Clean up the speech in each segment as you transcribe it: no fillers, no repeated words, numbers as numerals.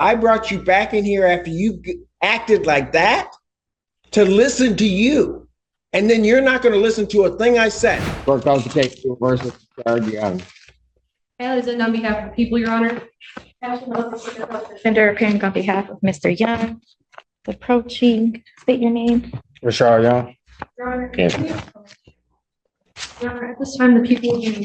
I brought you back in here after you acted like that to listen to you. And then you're not going to listen to a thing I said. Court calls the case versus Young. Is it on behalf of the people, Your Honor? Defender appearing on behalf of Mr. Young. Approaching, state your name. Rashard Young. Your Honor. Yes. Your Honor, at this time, the people who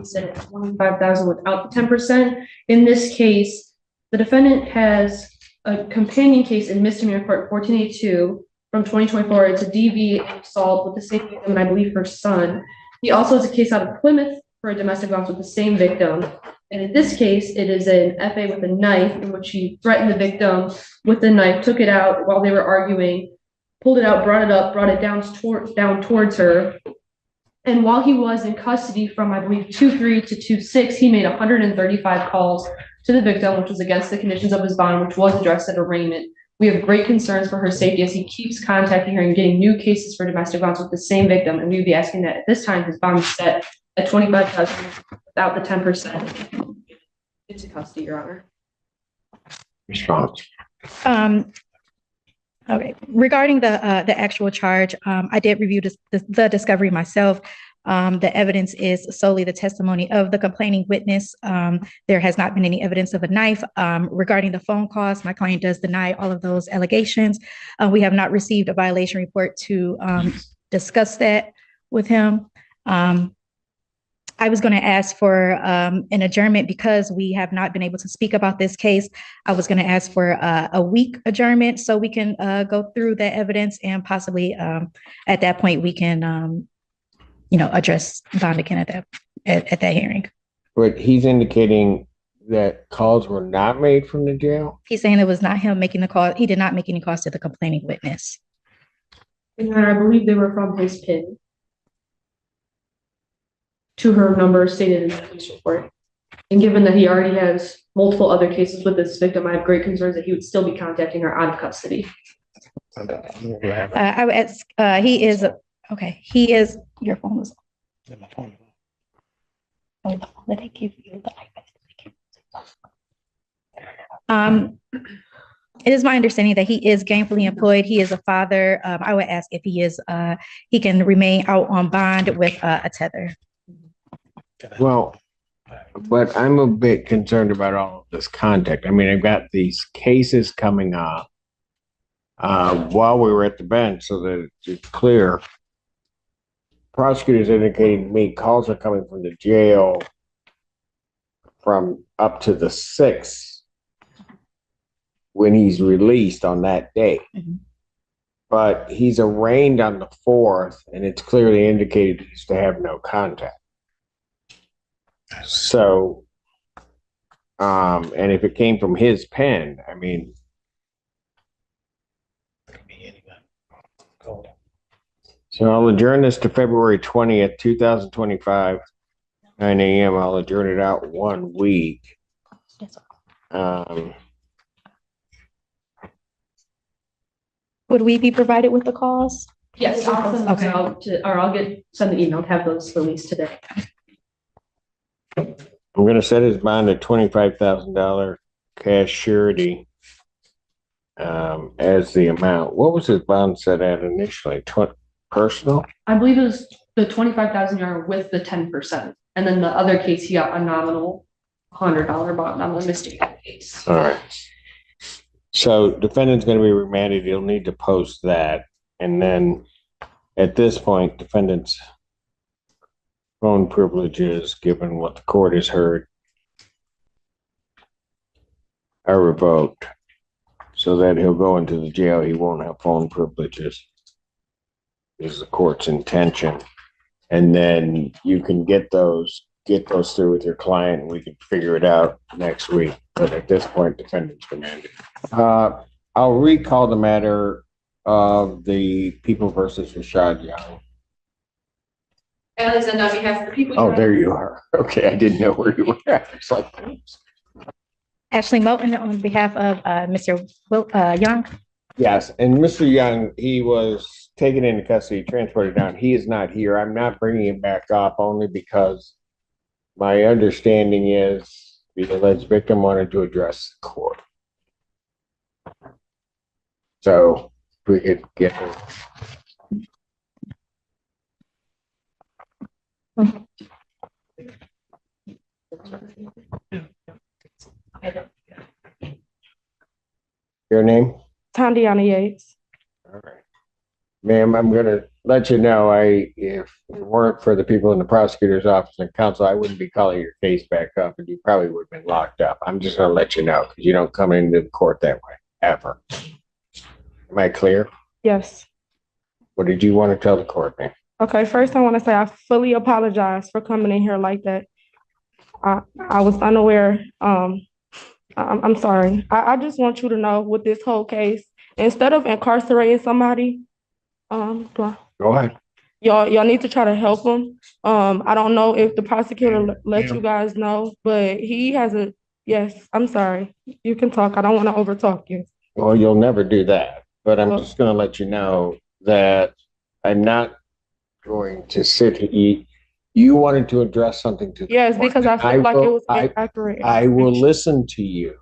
said $25,000 without the 10%. In this case, the defendant has a companion case in misdemeanor court 1482 from 2024. It's a DV assault with the same victim, and I believe her son. He also has a case out of Plymouth for a domestic violence with the same victim. And in this case, it is an FA with a knife in which he threatened the victim with the knife, took it out while they were arguing, pulled it out, brought it up, brought it down towards her. And while he was in custody from, I believe, 2-3 to 2-6, he made 135 calls to the victim, which was against the conditions of his bond, which was addressed at arraignment. We have great concerns for her safety as he keeps contacting her and getting new cases for domestic violence with the same victim. And we would be asking that at this time his bond is set at $25,000 without the 10% into custody, Your Honor. Response. Okay, regarding the actual charge, I did review the discovery myself. The evidence is solely the testimony of the complaining witness. There has not been any evidence of a knife. Regarding the phone calls, my client does deny all of those allegations. We have not received a violation report to discuss that with him. I was going to ask for an adjournment because we have not been able to speak about this case. I was going to ask for a week adjournment so we can go through that evidence and possibly at that point we can address bond again at that hearing. But he's indicating that calls were not made from the jail? He's saying it was not him making the call. He did not make any calls to the complaining witness. And I believe they were from his PIN to her number stated in the police report. And given that he already has multiple other cases with this victim, I have great concerns that he would still be contacting her out of custody. I would ask, he is, okay, he is, your phone was on. My phone. Oh, the phone that I give you, the iPad. It is my understanding that he is gainfully employed. He is a father. I would ask if he is, he can remain out on bond with a tether. Well, but I'm a bit concerned about all of this contact. I mean, I've got these cases coming up while we were at the bench so that it's clear. Prosecutors indicating to me calls are coming from the jail from up to the 6th when he's released on that day. Mm-hmm. But he's arraigned on the 4th, and it's clearly indicated he's to have no contact. So, and if it came from his pen, I mean, so I'll adjourn this to February 20th, 2025, 9 a.m. I'll adjourn it out 1 week. Would we be provided with the calls? Yes, I'll send those out or I'll send the email to have those released today. I'm going to set his bond at $25,000 cash surety as the amount. What was his bond set at initially? Personal? I believe it was the $25,000 with the 10%. And then the other case, he got a nominal $100 bond on the mistaken case. All right. So defendant's going to be remanded. He'll need to post that. And then at this point, defendant's phone privileges, given what the court has heard, are revoked so that he'll go into the jail. He won't have phone privileges. Is the court's intention. And then you can get those through with your client and we can figure it out next week. But at this point, defendant's remanded. I'll recall the matter of the People versus Rashad Young. And on behalf of the people. Oh, there you are. Okay, I didn't know where you were at. It's like, Ashley Moulton on behalf of Mr. Young. yes, and Mr. Young, he was taken into custody, transported down. He is not here. I'm not bringing him back up only because my understanding is The alleged victim wanted to address the court. So we could get her. Your name? Tandiana Yates. All right. Ma'am, I'm gonna let you know, if it weren't for the people in the prosecutor's office and counsel, I wouldn't be calling your case back up and you probably would have been locked up. I'm just gonna let you know because you don't come into the court that way, ever. Am I clear? Yes. What did you want to tell the court, ma'am? Okay, first I want to say I fully apologize for coming in here like that. I was unaware. I'm sorry. I just want you to know with this whole case, instead of incarcerating somebody, Go ahead. y'all need to try to help him. I don't know if the prosecutor let you guys know, but he has yes, I'm sorry. You can talk. I don't want to overtalk you. Well, you'll never do that, but I'm Well- just gonna let you know that I'm not going to sit here. You wanted to address something to the Yes, court. because I feel like it was I inaccurate. will listen to you.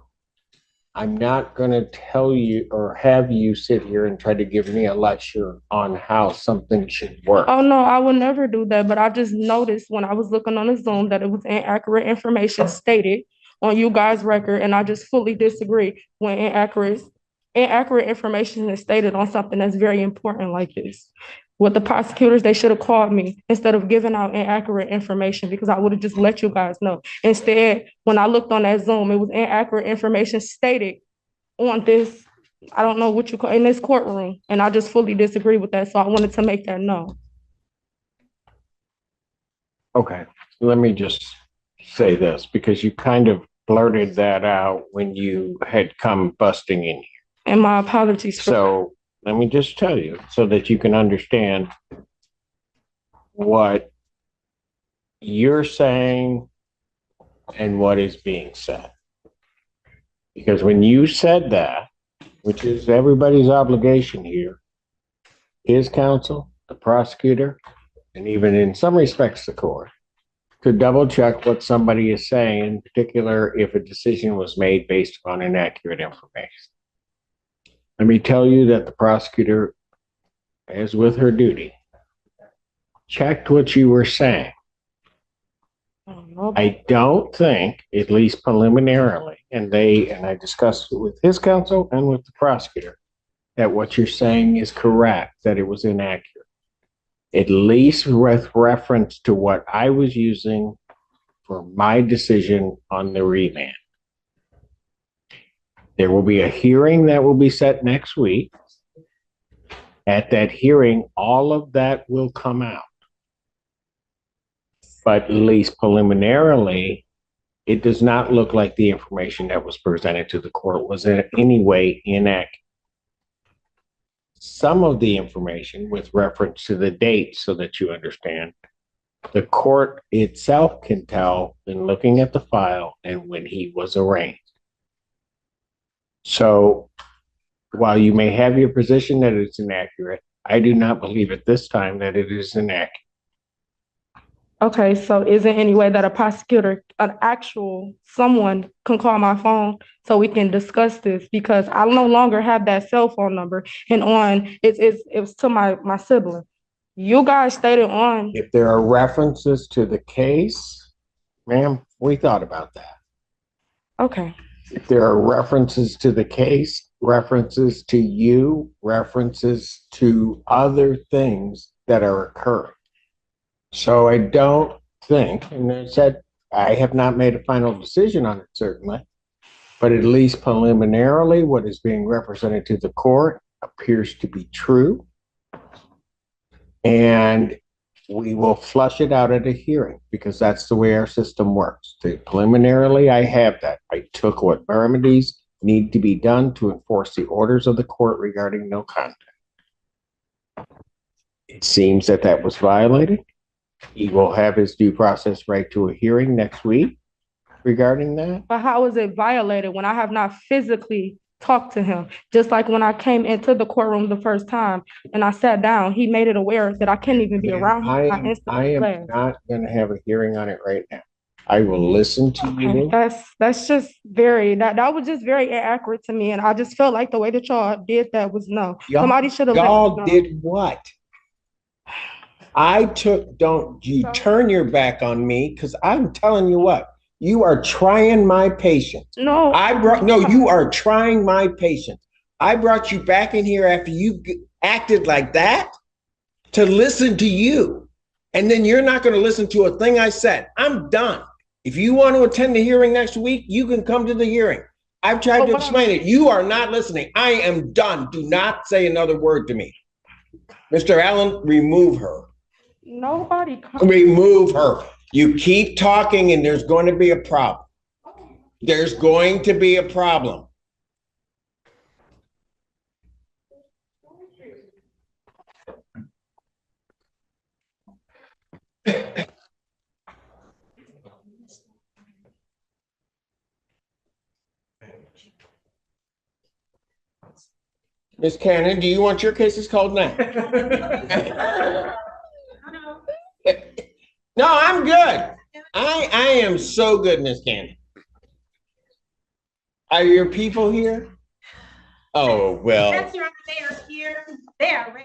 I'm not going to tell you or have you sit here and try to give me a lecture on how something should work. Oh, no, I would never do that, but I just noticed when I was looking on the Zoom that it was inaccurate information stated on you guys' record, and I just fully disagree when inaccurate information is stated on something that's very important like this. With the prosecutors, they should have called me instead of giving out inaccurate information because I would have just let you guys know. Instead, when I looked on that Zoom, it was inaccurate information stated on this, I don't know what you call, in this courtroom, and I just fully disagree with that, so I wanted to make that known. Okay, let me just say this because you kind of blurted that out when you had come busting in here. And my apologies for. So let me just tell you so that you can understand what you're saying and what is being said. Because when you said that, which is everybody's obligation here, his counsel, the prosecutor, and even in some respects the court, to double check what somebody is saying, in particular if a decision was made based upon inaccurate information. Let me tell you that the prosecutor, as with her duty, checked what you were saying. I don't think, at least preliminarily, and I discussed it with his counsel and with the prosecutor, that what you're saying is correct, that it was inaccurate. At least with reference to what I was using for my decision on the remand. There will be a hearing that will be set next week. At that hearing, all of that will come out. But at least preliminarily, it does not look like the information that was presented to the court was in any way inaccurate. Some of the information with reference to the date, so that you understand, the court itself can tell in looking at the file and when he was arraigned. So while you may have your position that it's inaccurate, I do not believe at this time that it is inaccurate. Okay, so is there any way that a prosecutor, someone can call my phone so we can discuss this? Because I no longer have that cell phone number and it's to my sibling. You guys stated on. If there are references to the case, ma'am, we thought about that. Okay. If there are references to the case, references to you, references to other things that are occurring. So I don't think, and I said, I have not made a final decision on it certainly, but at least preliminarily what is being represented to the court appears to be true. And we will flush it out at a hearing because that's the way our system works. Preliminarily, I have that. I took what remedies need to be done to enforce the orders of the court regarding no contact. It seems that that was violated. He will have his due process right to a hearing next week regarding that. But how is it violated when I have not physically talked to him? Just like when I came into the courtroom the first time and I sat down, he made it aware that I can't even be around him. I am not going to have a hearing on it right now. I will listen to you. That's just very, that was just very inaccurate to me, and I just felt like the way that y'all did that was no. Somebody should have. Y'all did what? Don't you turn your back on me, because I'm telling you what, you are trying my patience. No. You are trying my patience. I brought you back in here after you acted like that to listen to you. And then you're not going to listen to a thing I said. I'm done. If you want to attend the hearing next week, you can come to the hearing. I've tried to explain it. You are not listening. I am done. Do not say another word to me. Mr. Allen, remove her. Nobody. Remove her. You keep talking and there's going to be a problem. There's going to be a problem. Ms. Cannon, do you want your cases called now? No, I'm good. I am so good, Miss Cannon. Are your people here? Oh, well. Yes, Your Honor, they are here. They are ready.